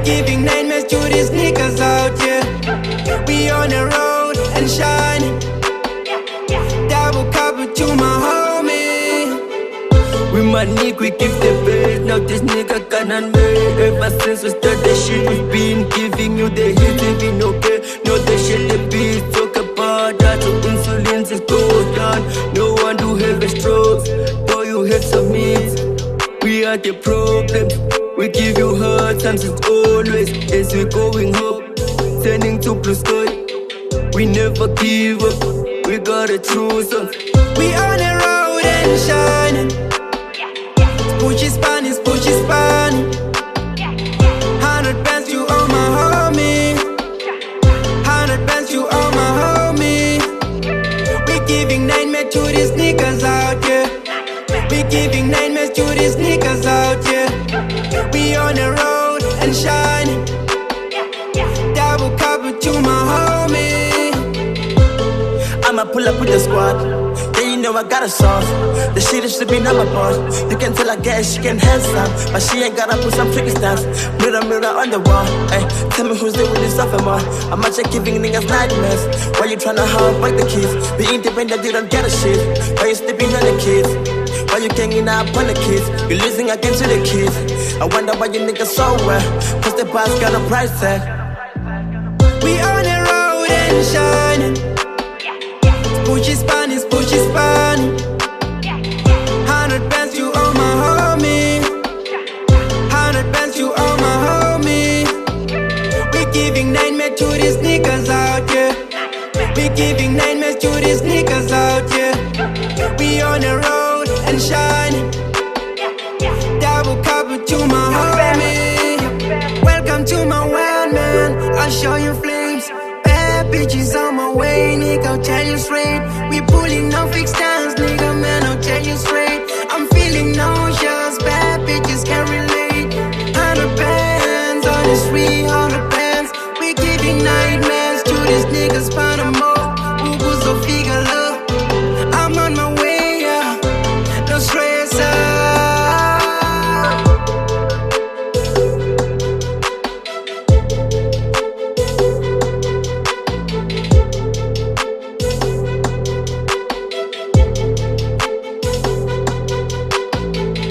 giving nightmares to these niggas out here. We on the road and shining. Double couple to my homie. We money, we give the best. Now this nigga can't make. Ever since we started shit, we've been giving you the hits. Even okay, know the shit the beats. Talk about that, so insulin is go down. No one do heavy strokes, boy you hit some meats. We are the problems, we give you hard times as always. As we going up, turning to blue sky. We never give up, we got a true song. We on the road and shining. Push Spanish, push Spanish. 100 bands you all my homie. 100 bands you all my homie. We giving nightmare to these niggas out here. We giving nightmares to these niggas out here. We on the road and shining. Double couple to my homie. I'ma pull up with the squad. Yeah, you know I got a sauce. The shit is to be not my boss. You can tell I get it, she can handsome, but she ain't gotta put some tricky stamps. Mirror, mirror on the wall. Ay, tell me who's there with this sophomore. I'm out here giving niggas nightmares. Why you tryna hard break the keys? Be independent, you don't get a shit. Why you sleeping on the kids? Why you ganging up on the kids? You losing against the kids. I wonder why you niggas so well. Cause the boss got a price tag. We on the road and shining. Push Spanish, push Spanish. 100 bands you all my homie. 100 bands you all my homie. We giving nightmares to these niggas out here. We giving nightmares to these niggas out here. We on the road and shining. Double couple to my homie. Welcome to my world, man. I'll show you flames. Bad bitches on my way, nigga, I'll tell you straight. We pulling on fixed stands, nigga, man, I'll tell you straight. I'm feeling nauseous, bad bitches can't relate. 100 bands on the street, 100